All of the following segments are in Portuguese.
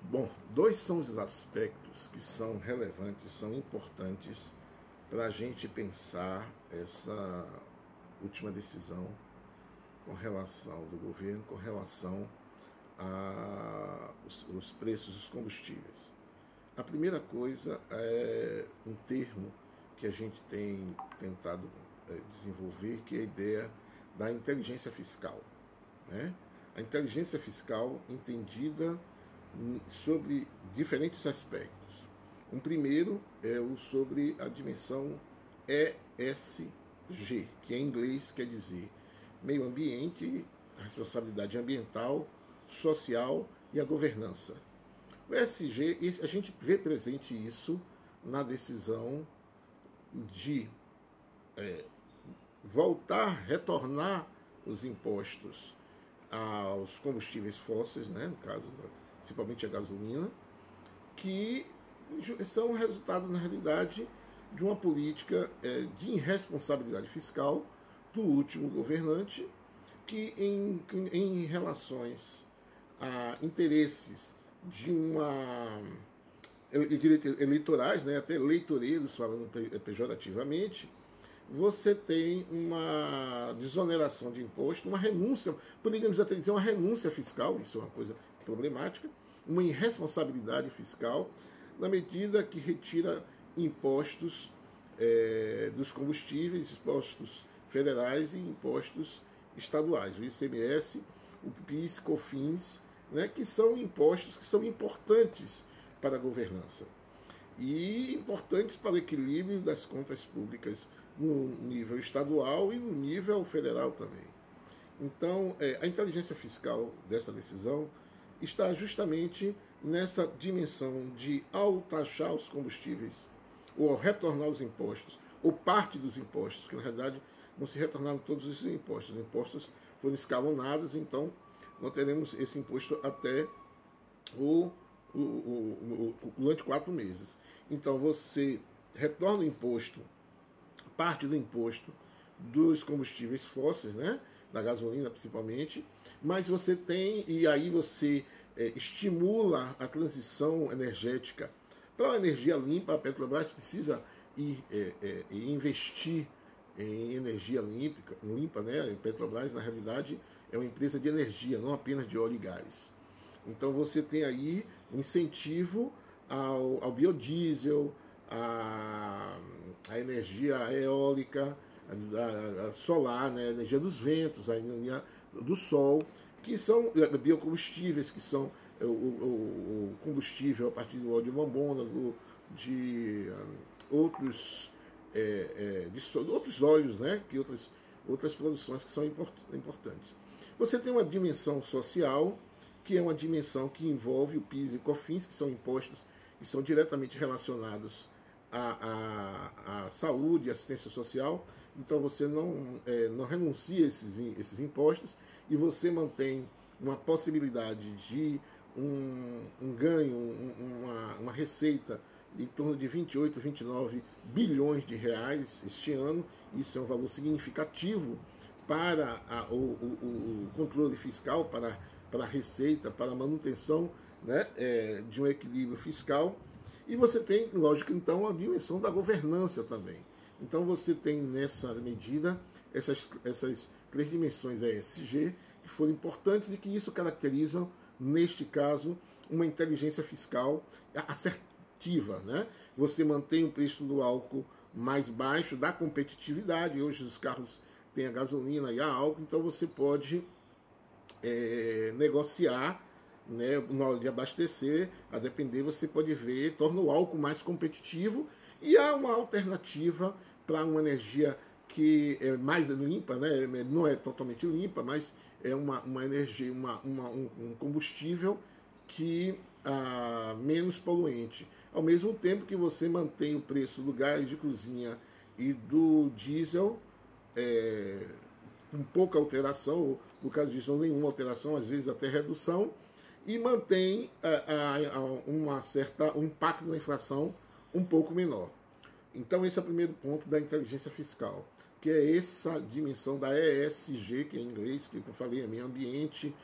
Bom, dois são os aspectos que são relevantes, são importantes para a gente pensar essa última decisão com relação do governo, com relação aos preços dos combustíveis. A primeira coisa é um termo que a gente tem tentado desenvolver, que é a ideia da inteligência fiscal, né? A inteligência fiscal entendida sobre diferentes aspectos. Um primeiro é o sobre a dimensão ESG, que em inglês quer dizer meio ambiente, a responsabilidade ambiental, social e a governança. O ESG, a gente vê presente isso na decisão de retornar os impostos aos combustíveis fósseis, né, no caso, principalmente a gasolina, que são resultado, na realidade, de uma política de irresponsabilidade fiscal do último governante, que em relações a interesses de eleitorais, né, até eleitoreiros, falando pejorativamente, você tem uma desoneração de imposto, uma renúncia, poderíamos até dizer uma renúncia fiscal, isso é uma coisa problemática, uma irresponsabilidade fiscal, na medida que retira impostos dos combustíveis, impostos federais e impostos estaduais, o ICMS, o PIS, COFINS, né, que são impostos que são importantes para a governança e importantes para o equilíbrio das contas públicas no nível estadual e no nível federal também. Então, a inteligência fiscal dessa decisão está justamente nessa dimensão de, ao taxar os combustíveis, ou ao retornar os impostos, ou parte dos impostos, que na realidade não se retornaram todos esses impostos. Os impostos foram escalonados, então não teremos esse imposto até durante 4 meses. Então você retorna o imposto, parte do imposto dos combustíveis fósseis, né, da gasolina principalmente, mas você tem, e aí você estimula a transição energética para a energia limpa. A Petrobras precisa investir em energia limpa, né? A Petrobras, na realidade, é uma empresa de energia, não apenas de óleo e gás. Então você tem aí um incentivo ao biodiesel, a energia eólica, a solar, né, a energia dos ventos, a energia do sol, que são biocombustíveis, que são o combustível a partir do óleo de mamona, de outros óleos, né, que outras produções que são importantes. Você tem uma dimensão social, que é uma dimensão que envolve o PIS e COFINS, que são impostos que são diretamente relacionados à saúde e assistência social. Então você não renuncia a esses impostos e você mantém uma possibilidade de um ganho, uma receita em torno de 28, 29 bilhões de reais este ano. Isso é um valor significativo para o controle fiscal, para a receita, para a manutenção, né, de um equilíbrio fiscal. E você tem, lógico, então, a dimensão da governança também. Então você tem nessa medida essas 3 dimensões ESG que foram importantes e que isso caracterizam, neste caso, uma inteligência fiscal assertiva, né? Você mantém o preço do álcool mais baixo, dá competitividade. Hoje os carros têm a gasolina e a álcool, então você pode negociar, né, na hora de abastecer, a depender, você pode ver, torna o álcool mais competitivo e há uma alternativa para uma energia que é mais limpa, né, não é totalmente limpa, mas é uma energia, um combustível que menos poluente, ao mesmo tempo que você mantém o preço do gás de cozinha e do diesel com pouca alteração, ou no caso disso, nenhuma alteração, às vezes até redução, e mantém um impacto na inflação um pouco menor. Então esse é o primeiro ponto da inteligência fiscal, que é essa dimensão da ESG, que é em inglês, que eu falei, é meio ambiente,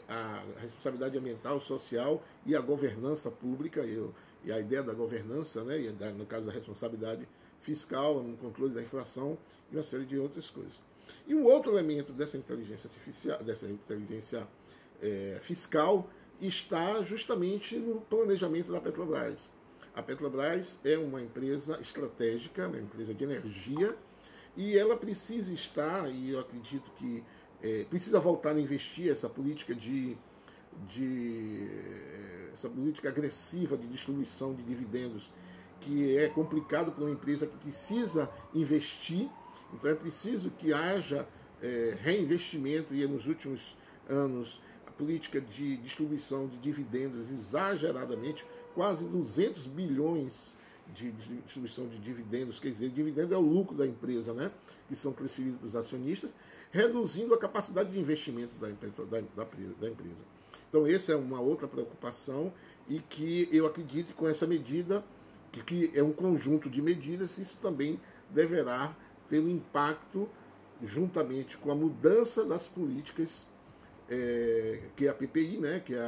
a responsabilidade ambiental, social e a governança pública, e a ideia da governança, né, e no caso da responsabilidade fiscal, no controle da inflação e uma série de outras coisas. E um outro elemento dessa inteligência artificial, dessa inteligência fiscal, está justamente no planejamento da Petrobras. A Petrobras é uma empresa estratégica, uma empresa de energia, e ela precisa estar, e eu acredito que precisa voltar a investir essa política essa política agressiva de distribuição de dividendos, que é complicado para uma empresa que precisa investir. Então é preciso que haja reinvestimento, e nos últimos anos a política de distribuição de dividendos exageradamente, quase 200 bilhões de distribuição de dividendos, quer dizer, dividendo é o lucro da empresa, né, que são transferidos para os acionistas, reduzindo a capacidade de investimento da empresa. Então essa é uma outra preocupação, e que eu acredito que com essa medida, que é um conjunto de medidas, isso também deverá ter um impacto juntamente com a mudança das políticas, que é a PPI, né, que é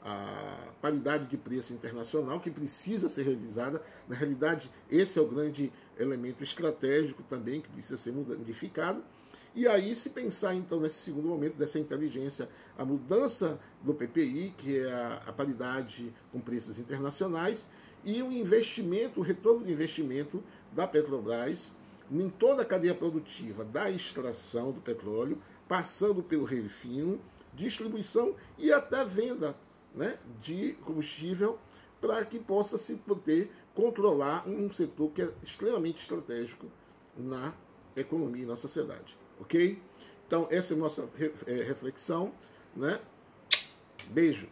a paridade de preço internacional, que precisa ser revisada. Na realidade, esse é o grande elemento estratégico também, que precisa ser modificado. E aí, se pensar, então, nesse segundo momento dessa inteligência, a mudança do PPI, que é a paridade com preços internacionais, e o investimento, o retorno de investimento da Petrobras em toda a cadeia produtiva, da extração do petróleo, passando pelo refino, distribuição e até venda, né, de combustível, para que possa se poder controlar um setor que é extremamente estratégico na economia e na sociedade. Ok? Então, essa é a nossa reflexão, né? Beijo!